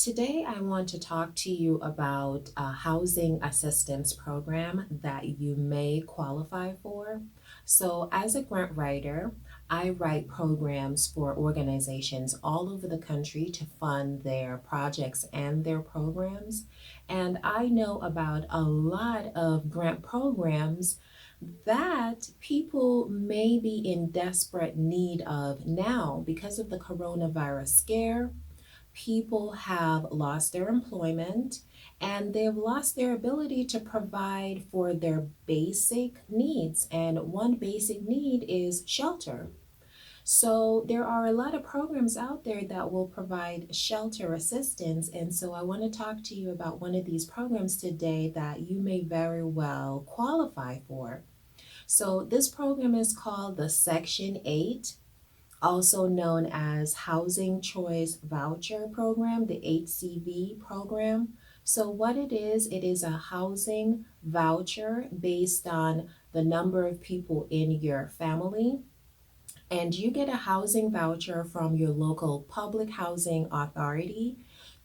Today, I want to talk to you about a housing assistance program that you may qualify for. So, as a grant writer, I write programs for organizations all over the country to fund their projects and their programs. And I know about a lot of grant programs that people may be in desperate need of now because of the coronavirus scare. People have lost their employment and they've lost their ability to provide for their basic needs. And one basic need is shelter. So there are a lot of programs out there that will provide shelter assistance. And so I want to talk to you about one of these programs today that you may very well qualify for. So this program is called the Section 8, also known as Housing Choice Voucher Program, the HCV program. So, what it is a housing voucher based on the number of people in your family. And you get a housing voucher from your local public housing authority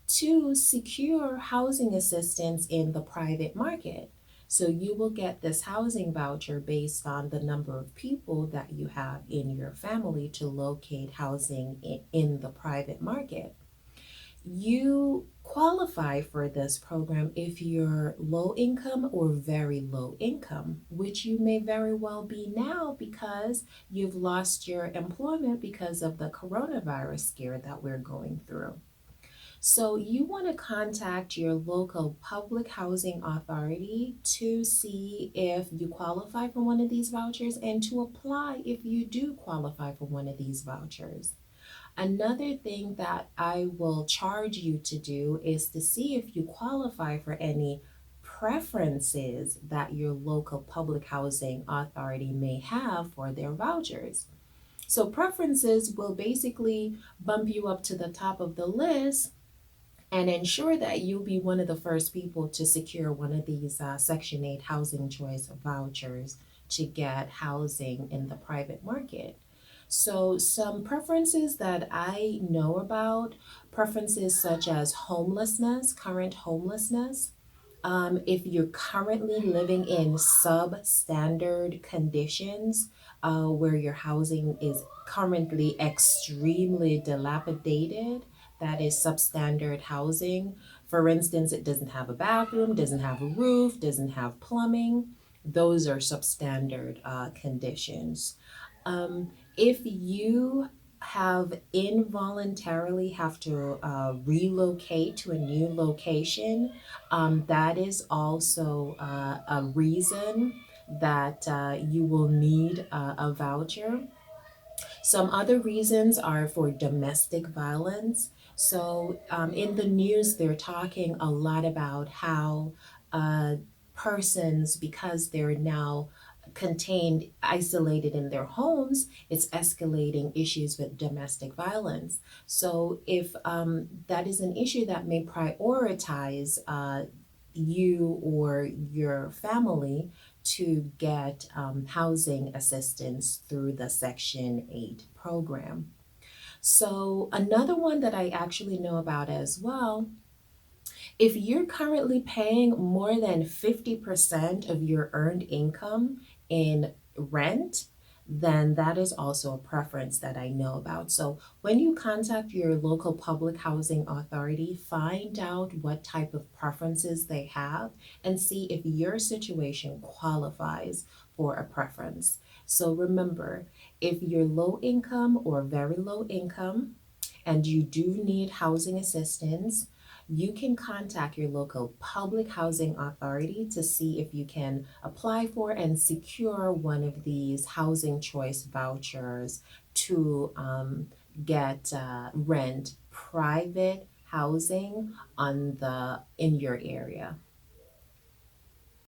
to secure housing assistance in the private market. So you will get this housing voucher based on the number of people that you have in your family to locate housing in the private market. You qualify for this program if you're low income or very low income, which you may very well be now because you've lost your employment because of the coronavirus scare that we're going through. So you want to contact your local public housing authority to see if you qualify for one of these vouchers and to apply if you do qualify for one of these vouchers. Another thing that I will charge you to do is to see if you qualify for any preferences that your local public housing authority may have for their vouchers. So preferences will basically bump you up to the top of the list and ensure that you'll be one of the first people to secure one of these Section 8 housing choice vouchers to get housing in the private market. So, some preferences that I know about, preferences such as homelessness, current homelessness. If you're currently living in substandard conditions, where your housing is currently extremely dilapidated, that is substandard housing. For instance, it doesn't have a bathroom, doesn't have a roof, doesn't have plumbing. Those are substandard conditions. If you have involuntarily have to relocate to a new location, that is also a reason that you will need a voucher. Some other reasons are for domestic violence. So, in the news, they're talking a lot about how persons, because they're now contained, isolated in their homes, it's escalating issues with domestic violence. So, if that is an issue that may prioritize you or your family to get housing assistance through the Section 8 program. So, another one that I actually know about as well, if you're currently paying more than 50% of your earned income in rent, then that is also a preference that I know about. So when you contact your local public housing authority, find out what type of preferences they have and see if your situation qualifies for a preference. So remember, if you're low income or very low income and you do need housing assistance, you can contact your local public housing authority to see if you can apply for and secure one of these housing choice vouchers to get rent private housing on the in your area.